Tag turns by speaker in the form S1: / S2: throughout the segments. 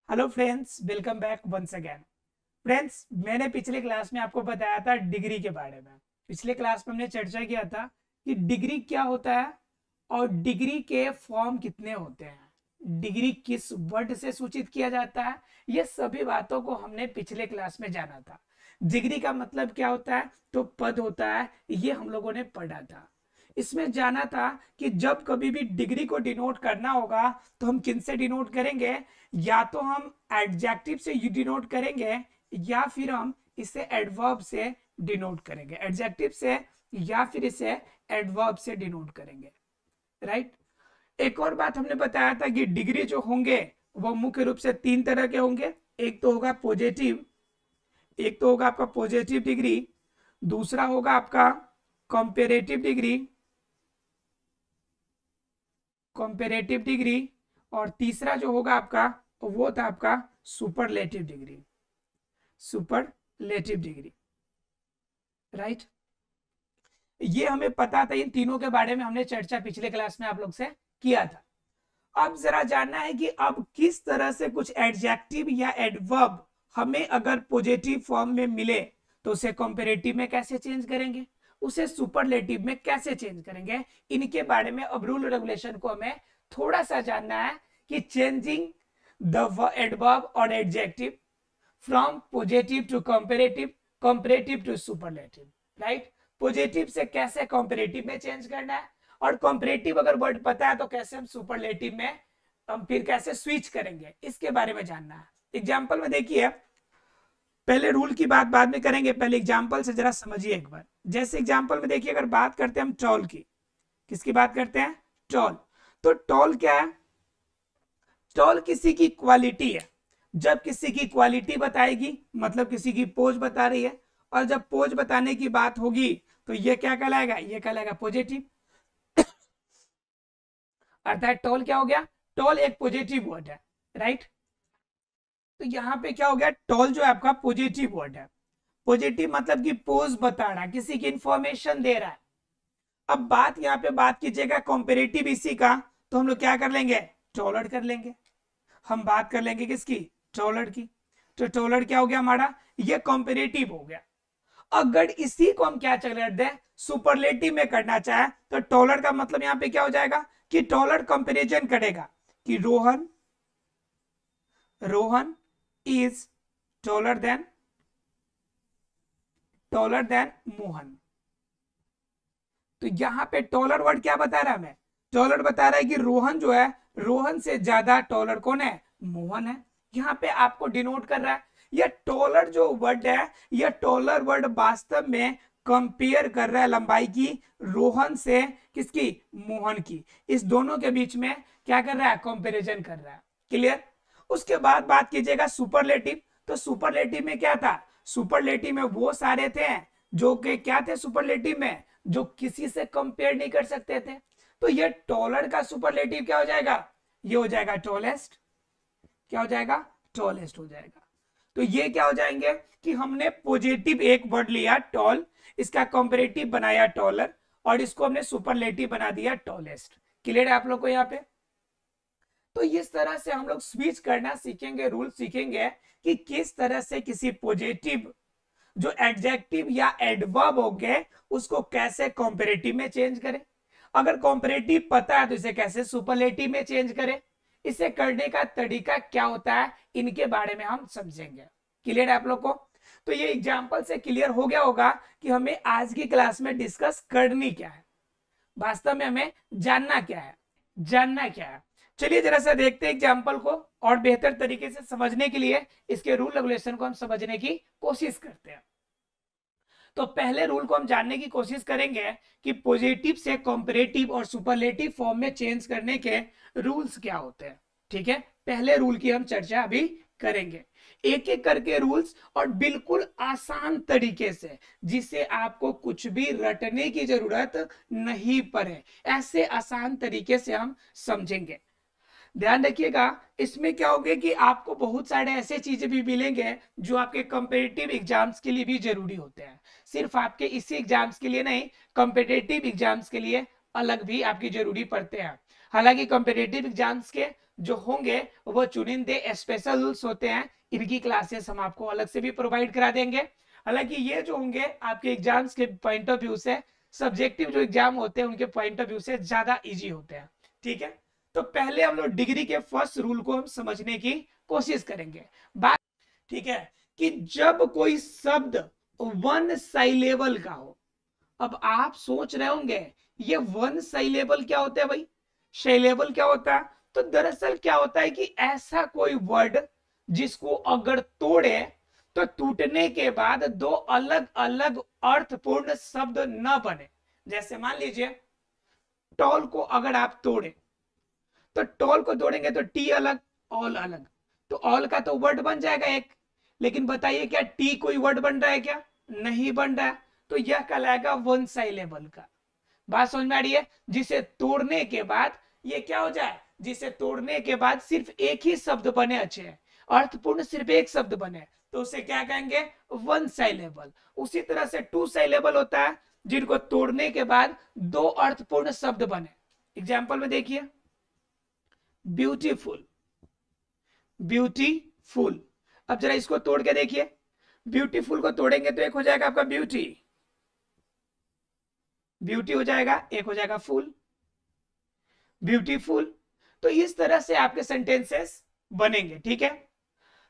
S1: Hello friends, welcome back once again. Friends, मैंने पिछले class में आपको बताया था डिग्री के बारे में। पिछले क्लास में हमने चर्चा किया था कि डिग्री क्या होता है और डिग्री के फॉर्म कितने होते हैं, डिग्री किस वर्ड से सूचित किया जाता है। ये सभी बातों को हमने पिछले क्लास में जाना था। डिग्री का मतलब क्या होता है, तो पद होता है, ये हम लोगों ने पढ़ा था। इसमें जाना था कि जब कभी भी डिग्री को डिनोट करना होगा तो हम किन से डिनोट करेंगे, या तो हम एडजेक्टिव से डिनोट करेंगे या फिर हम इसे एडवर्ब से डिनोट करेंगे, एडजेक्टिव से या फिर इसे एडवर्ब से डिनोट करेंगे। राइट। एक और बात हमने बताया था कि डिग्री जो होंगे वो मुख्य रूप से तीन तरह के होंगे। एक तो होगा पॉजिटिव, एक तो होगा आपका पॉजिटिव डिग्री, दूसरा होगा आपका कंपेरेटिव डिग्री, कंपेरेटिव डिग्री, और तीसरा जो होगा आपका वो था आपका superlative degree, superlative degree. Right. ये हमें पता था, इन तीनों के बारे में हमने चर्चा पिछले क्लास में आप लोग से किया था। अब जरा जानना है कि अब किस तरह से कुछ एडजेक्टिव या एडवर्ब हमें अगर पॉजिटिव फॉर्म में मिले तो उसे कंपैरेटिव में कैसे चेंज करेंगे, उसे सुपरलेटिव में कैसे चेंज करेंगे। इनके बारे में अब रूल रेगुलेशन को हमें थोड़ा सा जानना है कि चेंजिंग द एडवर्ब और adjective from positive to comparative, comparative to superlative. Right. Positive से कैसे कंपैरेटिव में चेंज करना है, और कंपैरेटिव अगर वर्ड पता है तो कैसे हम सुपरलेटिव में हम फिर कैसे स्विच करेंगे, इसके बारे में जानना है। एग्जांपल में देखिए, पहले रूल की बात बाद में करेंगे, पहले एग्जांपल से जरा समझिए एक बार। जैसे एग्जांपल में देखिए, अगर बात करते हैं हम टॉल की, किसकी बात करते हैं, टॉल। तो टॉल क्या है, टॉल किसी की क्वालिटी है। जब किसी की क्वालिटी बताएगी मतलब किसी की पोज बता रही है, और जब पोज बताने की बात होगी तो ये क्या कहलाएगा, ये कहलाएगा पॉजिटिव। अर्थात टॉल क्या हो गया, टॉल एक पॉजिटिव वर्ड है। राइट। तो यहाँ पे क्या हो गया, टॉल जो है आपका पॉजिटिव वर्ड है। पॉजिटिव मतलब कि पोज बता रहा है, किसी की इंफॉर्मेशन दे रहा है। अब बात यहाँ पे बात कीजिएगा कंपेरेटिव इसी का, तो हम लोग क्या कर लेंगे, टॉलर कर लेंगे। हम बात कर लेंगे किसकी, टॉलर की। तो टॉलर क्या हो गया हमारा, ये कंपेरेटिव हो गया। अगर इसी को हम क्या कर दें, सुपरलेटिव में करना चाहे तो टॉलर का मतलब यहां पे क्या हो जाएगा कि टॉलर कंपैरिजन करेगा कि Rohan, Rohan is taller than Mohan. तो यहां पे टॉलर वर्ड क्या बता रहा है हमें, टॉलर बता रहा है कि रोहन जो है, रोहन से ज्यादा टॉलर कौन है, मोहन है। यहां पे आपको डिनोट कर रहा है, यह टॉलर जो वर्ड है, यह टॉलर वर्ड वास्तव में कंपेयर कर रहा है लंबाई की रोहन से किसकी, मोहन की। इस दोनों के बीच में क्या कर रहा है, कंपैरिजन कर रहा है। क्लियर। उसके बाद बात कीजिएगा सुपरलेटिव। तो सुपरलेटिव में क्या था, सुपरलेटिव में वो सारे थे जो कि क्या थे, सुपरलेटिव में जो किसी से कंपेयर नहीं कर सकते थे। तो ये टॉलर का सुपरलेटिव क्या हो जाएगा, ये हो जाएगा टॉलेस्ट। क्या हो जाएगा, टॉलेस्ट हो जाएगा। तो ये क्या हो जाएंगे कि हमने पॉजिटिव एक वर्ड लिया टॉल, इसका कंपैरेटिव बनाया टॉलर, और इसको हमने सुपरलेटिव बना दिया टॉलेस्ट। क्लियर है आप लोग को यहाँ पे। तो इस तरह से हम लोग स्विच करना सीखेंगे, रूल सीखेंगे कि किस तरह से किसी पॉजिटिव जो एडजेक्टिव या एडवर्ब हो गए उसको कैसे कंपैरेटिव में चेंज करें। अगर कंपैरेटिव पता है तो इसे कैसे सुपरलेटिव में चेंज करें, इसे करने का तरीका क्या होता है, इनके बारे में हम समझेंगे। क्लियर है आप लोग को। तो ये एग्जांपल से क्लियर हो गया होगा कि हमें आज की क्लास में डिस्कस करनी क्या है, वास्तव में हमें जानना क्या है, जानना क्या है। चलिए जरा सा देखते हैं एग्जाम्पल को, और बेहतर तरीके से समझने के लिए इसके रूल रेगुलेशन को हम समझने की कोशिश करते हैं। तो पहले रूल को हम जानने की कोशिश करेंगे कि पॉजिटिव से कंपैरेटिव और सुपरलेटिव फॉर्म में चेंज करने के रूल्स क्या होते हैं। ठीक है, पहले रूल की हम चर्चा अभी करेंगे, एक एक करके रूल्स, और बिल्कुल आसान तरीके से, जिसे आपको कुछ भी रटने की जरूरत नहीं पड़े, ऐसे आसान तरीके से हम समझेंगे। ध्यान रखिएगा, इसमें क्या होगा कि आपको बहुत सारे ऐसे चीजें भी मिलेंगे जो आपके कंपेटिटिव एग्जाम्स के लिए भी जरूरी होते हैं। सिर्फ आपके इसी एग्जाम्स के लिए नहीं, कंपेटिटिव एग्जाम्स के लिए अलग भी आपकी जरूरी पड़ते हैं। हालांकि कंपेटिटिव एग्जाम्स के जो होंगे वो चुनिंदे स्पेशल रूल्स होते हैं, इनकी क्लासेस हम आपको अलग से भी प्रोवाइड करा देंगे। हालांकि ये जो होंगे आपके एग्जाम्स के पॉइंट ऑफ व्यू से, सब्जेक्टिव जो एग्जाम होते हैं उनके पॉइंट ऑफ व्यू से ज्यादा इजी होते हैं। ठीक है, तो पहले हम लोग डिग्री के फर्स्ट रूल को हम समझने की कोशिश करेंगे। बात ठीक है कि जब कोई शब्द वन साइलेबल का हो, अब आप सोच रहे होंगे ये वन साइलेबल क्या होता है भाई, साइलेबल क्या होता है? तो दरअसल क्या होता है कि ऐसा कोई वर्ड जिसको अगर तोड़े तो टूटने के बाद दो अलग अलग अर्थपूर्ण शब्द न बने। जैसे मान लीजिए टॉल को अगर आप तोड़े, तो टॉल को तोड़ेंगे तो टी अलग, ऑल अलग, तो ऑल का तो वर्ड बन जाएगा एक। लेकिन बताइए क्या टी कोई वर्ड बन रहा है क्या? नहीं बन रहा है, तो यह कहलाएगा वन साइलेबल का। बात समझ में आ रही है? जिसे तोड़ने के बाद ये क्या हो जाए, जिसे तोड़ने के बाद सिर्फ एक ही शब्द बने, अच्छे अर्थपूर्ण सिर्फ एक शब्द बने, तो उसे क्या कहेंगे? One syllable. उसी तरह से टू साइलेबल होता है जिनको तोड़ने के बाद दो अर्थपूर्ण शब्द बने। एग्जाम्पल में देखिए, ब्यूटीफुल, ब्यूटीफुल। अब जरा इसको तोड़ के देखिए, ब्यूटीफुल को तोड़ेंगे तो एक हो जाएगा आपका ब्यूटी, ब्यूटी हो जाएगा, एक हो जाएगा फुल, ब्यूटीफुल। तो इस तरह से आपके सेंटेंसेस बनेंगे। ठीक है,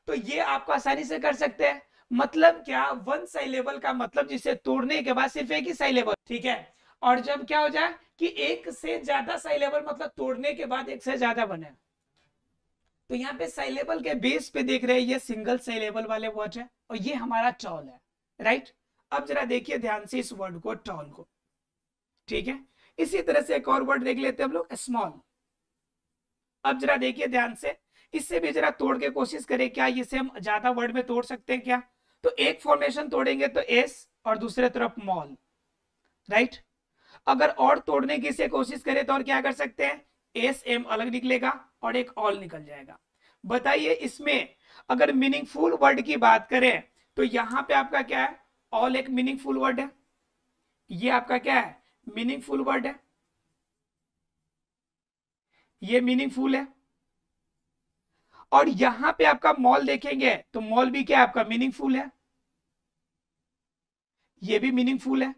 S1: तो ये आपको आसानी से कर सकते हैं। मतलब क्या, वन साइलेबल का मतलब जिसे तोड़ने के बाद सिर्फ एक ही साइलेबल। ठीक है, और जब क्या हो जाए कि एक से ज्यादा साइलेबल, मतलब तोड़ने के बाद एक से ज्यादा बने, तो यहाँ पे साइलेबल के बेस पे देख रहे हैं ये सिंगल साइलेबल वाले वर्ड है और ये हमारा टॉल है, राइट। अब जरा देखिए ध्यान से इस वर्ड को, टॉल को। ठीक है, इसी तरह से एक और वर्ड देख लेते हैं हम लोग, स्मॉल। अब जरा देखिए ध्यान से, इससे भी जरा तोड़ के कोशिश करें, क्या इसे हम ज्यादा वर्ड में तोड़ सकते हैं क्या? तो एक फॉर्मेशन तोड़ेंगे तो एस और दूसरे तरफ मॉल, राइट। अगर और तोड़ने की से कोशिश करें तो और क्या कर सकते हैं? एस एम अलग निकलेगा और एक ऑल निकल जाएगा। बताइए इसमें अगर मीनिंगफुल वर्ड की बात करें तो यहां पे आपका क्या है? ऑल एक मीनिंगफुल वर्ड है, ये आपका क्या है? मीनिंगफुल वर्ड है, ये मीनिंगफुल है। और यहां पे आपका मॉल देखेंगे तो मॉल भी क्या है आपका? मीनिंगफुल है, ये भी मीनिंगफुल है।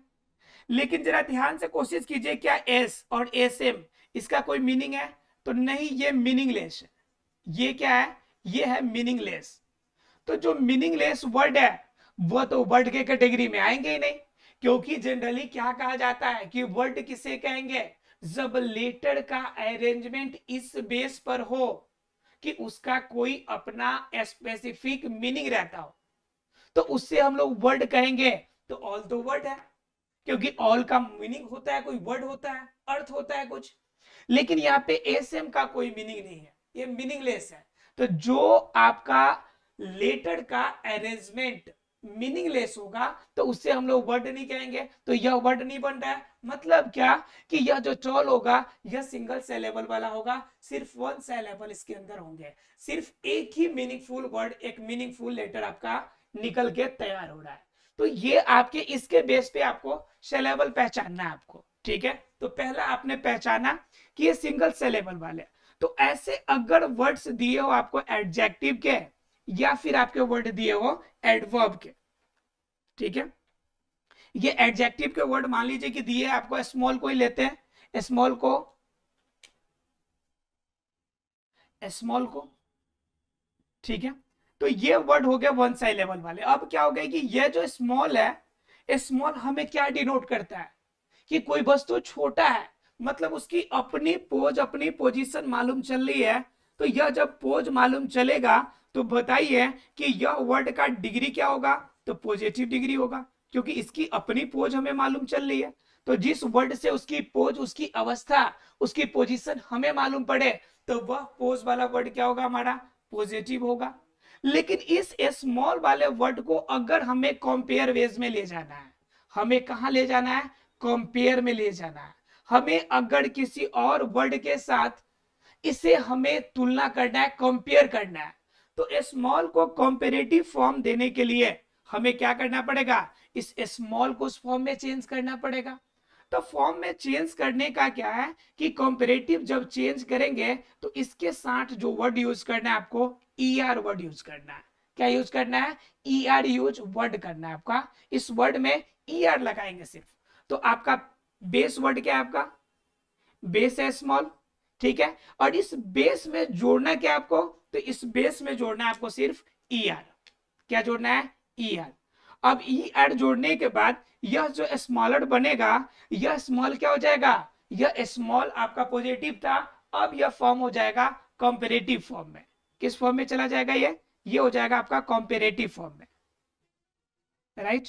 S1: लेकिन जरा ध्यान से कोशिश कीजिए, क्या एस और एस एम इसका कोई मीनिंग है? तो नहीं, ये मीनिंगलेस है। ये क्या है? ये है मीनिंगलेस। तो जो मीनिंगलेस वर्ड है वो तो वर्ड के कैटेगरी में आएंगे ही नहीं, क्योंकि जनरली क्या कहा जाता है कि वर्ड किसे कहेंगे? जब लेटर का अरेंजमेंट इस बेस पर हो कि उसका कोई अपना स्पेसिफिक मीनिंग रहता हो, तो उससे हम लोग वर्ड कहेंगे। तो ऑल तो वर्ड है, क्योंकि ऑल का मीनिंग होता है, कोई वर्ड होता है, अर्थ होता है कुछ। लेकिन यहाँ पे एस एम का कोई मीनिंग नहीं है, ये मीनिंगलेस है। तो जो आपका लेटर का अरेंजमेंट मीनिंगलेस होगा तो उससे हम लोग वर्ड नहीं कहेंगे, तो यह वर्ड नहीं बन रहा है। मतलब क्या कि यह जो टॉल होगा यह सिंगल सिलेबल वाला होगा, सिर्फ वन सिलेबल इसके अंदर होंगे, सिर्फ एक ही मीनिंगफुल वर्ड, एक मीनिंगफुल लेटर आपका निकल के तैयार हो रहा है। तो ये आपके इसके बेस पे आपको सिलेबल पहचानना है आपको। ठीक है, तो पहला आपने पहचाना कि ये सिंगल सिलेबल वाले। तो ऐसे अगर वर्ड्स दिए हो आपको एडजेक्टिव के या फिर आपके वर्ड दिए हो एडवर्ब के, ठीक है, ये एडजेक्टिव के वर्ड मान लीजिए कि दिए आपको, स्मॉल को ही लेते हैं, स्मॉल को, स्मॉल को, ठीक है। तो ये वर्ड हो गया वन साइलेबल वाले। अब क्या हो गया कि ये जो स्मॉल है, स्मॉल हमें क्या डिनोट करता है? कि कोई वस्तु छोटा है, मतलब उसकी अपनी पोज, अपनी पोजीशन मालूम चल रही है। तो यह जब पोज मालूम चलेगा तो बताइए कि यह वर्ड का डिग्री क्या होगा? तो पॉजिटिव डिग्री होगा, क्योंकि इसकी अपनी पोज हमें मालूम चल रही है। तो जिस वर्ड से उसकी पोज, उसकी अवस्था, उसकी पोजीशन हमें मालूम पड़े तो वह पोज वाला वर्ड क्या होगा? हमारा पॉजिटिव होगा। लेकिन इस स्मॉल वाले वर्ड को अगर हमें कंपेयर वेज में ले जाना है, हमें कहां ले जाना है? कंपेयर में ले जाना है। हमें अगर किसी और वर्ड के साथ इसे हमें तुलना करना है, कंपेयर करना है, तो स्मॉल को कंपेरेटिव फॉर्म देने के लिए हमें क्या करना पड़ेगा? इस स्मॉल को उस फॉर्म में चेंज करना पड़ेगा। तो फॉर्म में चेंज करने का क्या है कि कंपैरेटिव जब चेंज करेंगे तो इसके साथ जो वर्ड यूज करना है आपको ER वर्ड यूज करना है। क्या यूज करना है? ER यूज वर्ड करना है आपका। इस वर्ड में ER लगाएंगे सिर्फ। तो आपका बेस वर्ड क्या है? आपका बेस है स्मॉल, ठीक है। और इस बेस में जोड़ना क्या आपको? तो इस बेस में जोड़ना है आपको सिर्फ ER। क्या जोड़ना है? ER। अब ER जोड़ने के बाद यह जो स्मॉलर बनेगा, यह स्मॉल क्या हो जाएगा? यह स्मॉल आपका पॉजिटिव था, अब यह फॉर्म हो जाएगा कंपैरेटिव फॉर्म में। किस फॉर्म में चला जाएगा? ये हो जाएगा आपका कंपैरेटिव फॉर्म में, राइट।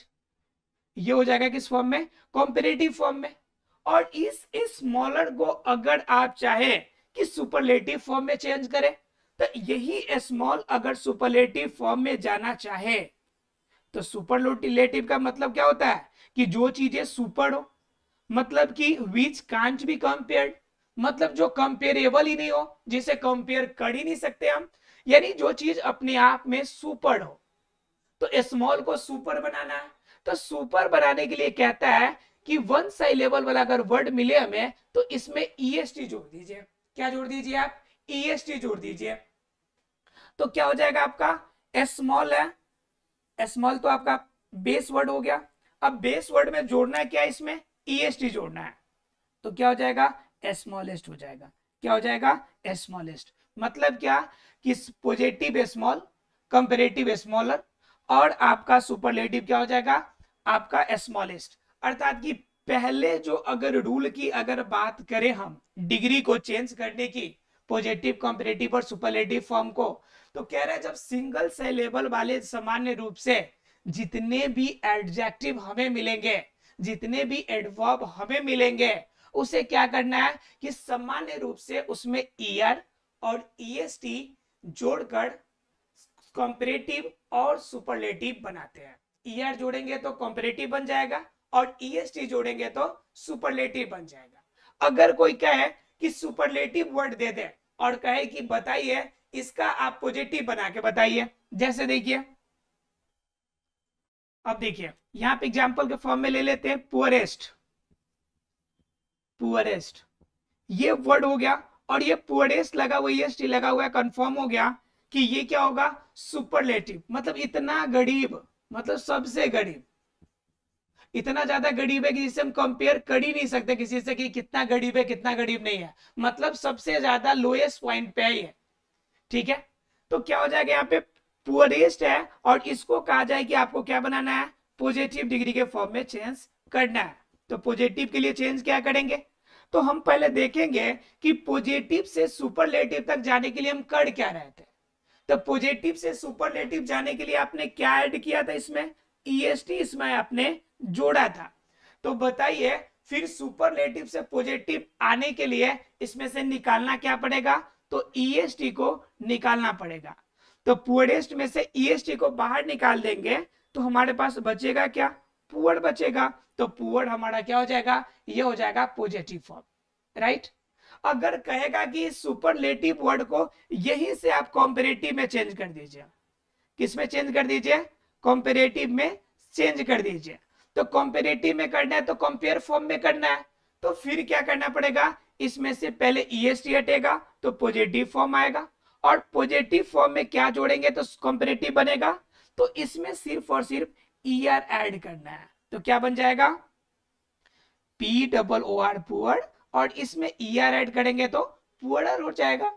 S1: ये हो जाएगा किस फॉर्म में? कंपैरेटिव फॉर्म में। और इस स्मॉलर को अगर आप चाहे कि सुपरलेटिव फॉर्म में चेंज करें, तो यही स्मॉल अगर सुपरलेटिव फॉर्म में जाना चाहे, तो सुपरलेटिव का मतलब क्या होता है कि जो चीजें सुपर हो, मतलब कि विच कांट बी कंपेयर्ड, मतलब जो कंपेरेबल ही नहीं हो, जिसे कंपेयर कर ही नहीं सकते हम, यानी जो चीज अपने आप में सुपर हो। तो स्मॉल को सुपर बनाना है, तो सुपर बनाने के लिए कहता है कि वन साइलेबल वाला अगर वर्ड मिले हमें तो इसमें EST जोड़ दीजिए। क्या जोड़ दीजिए आप? EST जोड़ दीजिए। तो क्या हो जाएगा आपका? स्मॉल है, स्मॉल तो आपका बेस वर्ड हो गया। अब बेस वर्ड में जोड़ना है क्या? इसमें EST जोड़ना है। तो क्या हो जाएगा? स्मॉलेस्ट हो जाएगा। क्या हो जाएगा? स्मॉलेस्ट। मतलब क्या कि पॉजिटिव स्मॉल, कंपैरेटिव स्मॉलर, और आपका सुपरलेटिव क्या हो जाएगा? आपका स्मॉलेस्ट। अर्थात कि पहले जो अगर रूल की अगर बात करें हम डिग्री को चेंज करने की, पॉजिटिव, कंपैरेटिव और सुपरलेटिव फॉर्म को, तो कह रहे हैं जब सिंगल सिलेबल वाले सामान्य रूप से जितने भी एडजेक्टिव हमें मिलेंगे, जितने भी एडवर्ब हमें मिलेंगे, उसे क्या करना है कि सामान्य रूप से उसमें ER और EST जोड़कर कंपैरेटिव और सुपरलेटिव बनाते हैं। ER जोड़ेंगे तो कंपैरेटिव बन जाएगा और EST जोड़ेंगे तो सुपरलेटिव बन जाएगा। अगर कोई कहे कि सुपरलेटिव वर्ड दे दे और कहे कि बताइए इसका आप पॉजिटिव बना के बताइए, जैसे देखिए, अब देखिए यहां पे एग्जांपल के फॉर्म में ले लेते हैं पुअरेस्ट। पुअरेस्ट ये वर्ड हो गया, और ये पुअरेस्ट लगा हुआ, EST लगा हुआ है, कंफर्म हो गया कि ये क्या होगा? सुपरलेटिव। मतलब इतना गरीब, मतलब सबसे गरीब, इतना ज्यादा गरीब है कि जिसे हम कंपेयर कर ही नहीं सकते किसी से कि कितना गरीब है कितना गरीब नहीं है, मतलब सबसे ज्यादा लोएस्ट पॉइंट पे है, ठीक है। तो क्या हो जाएगा यहाँ पे? पुअरेस्ट है, और इसको कहा जाए कि आपको क्या बनाना है? पॉजिटिव डिग्री के फॉर्म में चेंज करना है। तो पॉजिटिव के लिए चेंज क्या करेंगे? तो हम पहले देखेंगे कि पॉजिटिव से सुपरलेटिव तक जाने के लिए हम कर क्या रहे थे। तो पॉजिटिव से सुपरलेटिव जाने के लिए आपने क्या ऐड किया था? इसमें EST इसमें आपने जोड़ा था। तो बताइए फिर सुपरलेटिव से पॉजिटिव आने के लिए इसमें से निकालना क्या पड़ेगा? तो EST को निकालना पड़ेगा। तो पुअरेस्ट में से EST को बाहर निकाल देंगे तो हमारे पास बचेगा क्या? पुअर बचेगा। तो पुअर हमारा क्या हो जाएगा? ये हो जाएगा पॉजिटिव फॉर्म, राइट। अगर कहेगा कि सुपरलेटिव वर्ड को यहीं से आप कंपैरेटिव में चेंज कर दीजिए, किस में चेंज कर दीजिए? कंपैरेटिव में चेंज कर दीजिए। तो कंपैरेटिव में करना है तो कंपेयर फॉर्म में करना है, तो फिर क्या करना पड़ेगा? इसमें से पहले EST हटेगा तो पॉजिटिव फॉर्म आएगा, और पॉजिटिव फॉर्म में क्या जोड़ेंगे तो कंपैरेटिव बनेगा। तो इसमें सिर्फ और सिर्फ ER ऐड करना है, तो क्या बन जाएगा? POOR पुअर, और इसमें ER ऐड करेंगे तो पुअर हो जाएगा।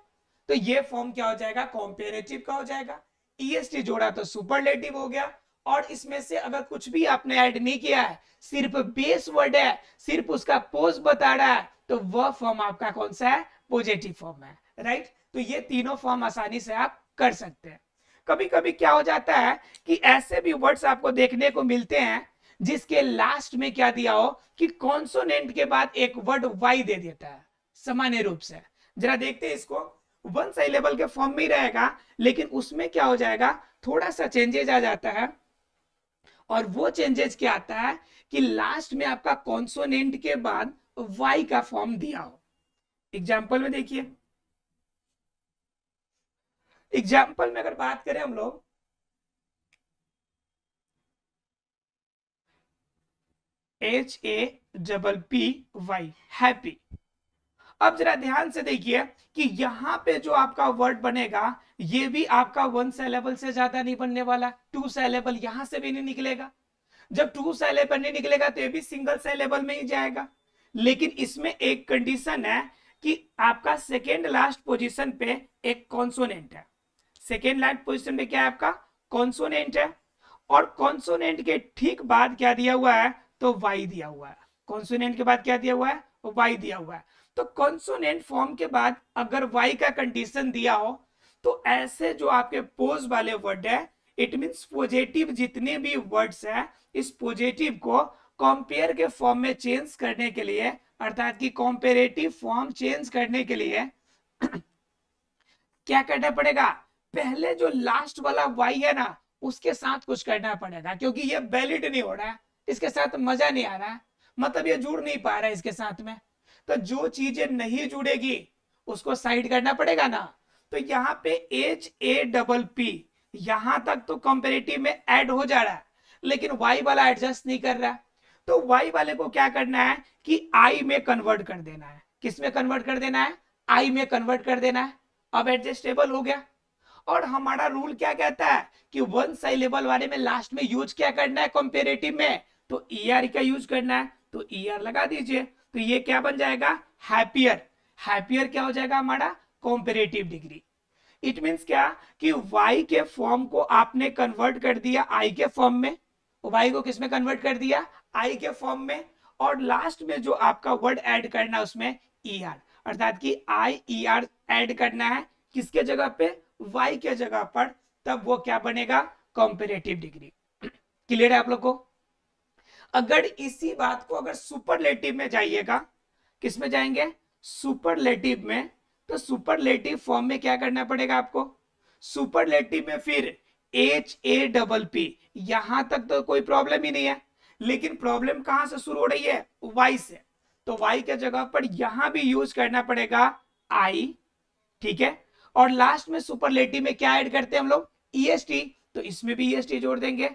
S1: तो ये फॉर्म क्या हो जाएगा? कंपैरेटिव का हो जाएगा। EST जोड़ा तो सुपरलेटिव हो गया, और इसमें से अगर कुछ भी आपने ऐड नहीं किया है, सिर्फ बेस वर्ड है, सिर्फ उसका पोज बता रहा है, तो वह फॉर्म आपका कौन सा है? पॉजिटिव फॉर्म है, राइट। तो ये तीनों फॉर्म आसानी से आप कर सकते हैं। कभी कभी क्या हो जाता है कि ऐसे भी वर्ड्स आपको देखने को मिलते हैं जिसके लास्ट में क्या दिया हो कि कॉन्सोनेंट के बाद एक वर्ड वाई दे देता है सामान्य रूप से। जरा देखते हैं इसको, वन साइलेबल के फॉर्म में ही रहेगा, लेकिन उसमें क्या हो जाएगा? थोड़ा सा चेंजेज आ जाता है, और वो चेंजेस क्या आता है कि लास्ट में आपका कॉन्सोनेंट के बाद वाई का फॉर्म दिया हो। एग्जाम्पल में देखिए, एग्जाम्पल में अगर बात करें हम लोग, HAND double P Y, happy. अब जरा ध्यान से देखिए कि यहाँ पे जो आपका वर्ड बनेगा ये भी आपका 1 सिलेबल से ज्यादा नहीं बनने वाला, 2 सिलेबल यहां से भी नहीं निकलेगा। जब 2 सिलेबल नहीं निकलेगा तो ये भी सिंगल सिलेबल में ही जाएगा। लेकिन इसमें एक कंडीशन है कि आपका सेकेंड लास्ट पोजीशन पे एक कॉन्सोनेंट है। सेकेंड लास्ट पोजीशन पे क्या है आपका, कॉन्सोनेंट है। और कॉन्सोनेंट के ठीक बाद क्या दिया हुआ है, तो वाई दिया हुआ है। कॉन्सोनेंट के बाद क्या दिया हुआ है, वाई दिया हुआ है। तो कॉन्सोनेंट फॉर्म के बाद अगर वाई का कंडीशन दिया हो तो ऐसे जो आपके पोज वाले वर्ड है, इट मींस पॉजिटिव जितने भी वर्ड्स है, इस पॉजिटिव को कंपेयर के फॉर्म में चेंज करने के लिए, अर्थात कि कंपेरेटिव फॉर्म चेंज करने के लिए क्या करना पड़ेगा, पहले जो लास्ट वाला वाई है ना उसके साथ कुछ करना पड़ेगा, क्योंकि ये वैलिड नहीं हो रहा है, इसके साथ मजा नहीं आ रहा है, मतलब ये जुड़ नहीं पा रहा है इसके साथ में। तो जो चीजें नहीं जुड़ेगी उसको साइड करना पड़ेगा ना। तो यहाँ पे HAPP यहां तक तो कंपेरेटिव में ऐड हो जा रहा है, लेकिन वाई वाला एडजस्ट नहीं कर रहा है। तो वाई वाले को क्या करना है कि आई में कन्वर्ट कर देना है। किस में कन्वर्ट कर देना है, आई में कन्वर्ट कर देना है। अब एडजस्टेबल हो गया। और हमारा रूल क्या कहता है कि 1 सिलेबल वाले में लास्ट में यूज क्या करना है कंपेरेटिव में, तो ER का यूज करना है, तो ER लगा दीजिए। तो ये क्या बन जाएगा, हैप्पियर। हैप्पियर क्या हो जाएगा हमारा, कंपेरेटिव डिग्री। इट मींस क्या कि y के फॉर्म को आपने कन्वर्ट कर दिया i के फॉर्म में, y को किस में कन्वर्ट कर दिया, i के फॉर्म में। और लास्ट में जो आपका वर्ड ऐड करना है उसमें ER, अर्थात कि IER ऐड करना है किसके जगह पे, y के जगह पर, तब वो क्या बनेगा, कंपेरेटिव डिग्री। क्लियर है आप लोग को। अगर इसी बात को अगर सुपरलेटिव में जाइएगा, किस में जाएंगे, सुपरलेटिव में, तो सुपरलेटिव फॉर्म में क्या करना पड़ेगा आपको, सुपरलेटिव में फिर HAPP, यहां तक तो कोई प्रॉब्लम ही नहीं है। लेकिन प्रॉब्लम कहां से शुरू हो रही है, y से। तो y के जगह पर यहां भी यूज करना पड़ेगा I, ठीक है। और लास्ट में सुपरलेटिव में क्या ऐड करते हैं हम लोग, EST, तो इसमें भी EST जोड़ देंगे।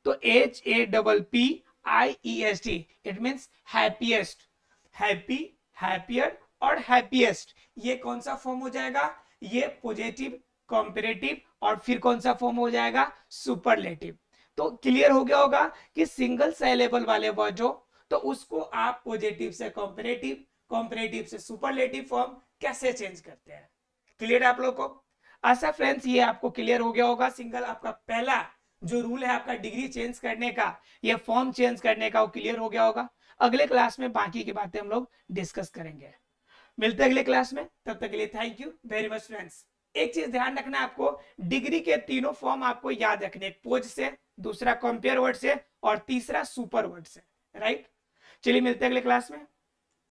S1: तो HAPPIEST, it means happiest, happy, happier और हैप्पीएस्ट। ये कौन सा फॉर्म हो जाएगा, ये पॉजिटिव, कंपेरेटिव, और फिर कौन सा फॉर्म हो जाएगा, सुपरलेटिव। तो क्लियर हो गया होगा कि सिंगल सिलेबल वाले वर्ड हो तो उसको आप पॉजिटिव से कंपेरेटिव, कंपेरेटिव से सुपरलेटिव फॉर्म कैसे चेंज करते हैं। क्लियर है आप लोग को। आशा फ्रेंड्स ये आपको क्लियर हो गया होगा। सिंगल आपका पहला जो रूल है आपका डिग्री चेंज करने का, ये फॉर्म चेंज करने का, वो क्लियर हो गया होगा। अगले क्लास में बाकी की बातें हम लोग डिस्कस करेंगे। मिलते हैं अगले क्लास में, तब तक के लिए thank you very much friends. एक चीज ध्यान रखना है आपको, डिग्री के तीनों फॉर्म आपको याद रखने, पोज से, दूसरा कंपेयर वर्ड से, और तीसरा सुपर वर्ड से, राइट। चलिए मिलते हैं अगले क्लास में।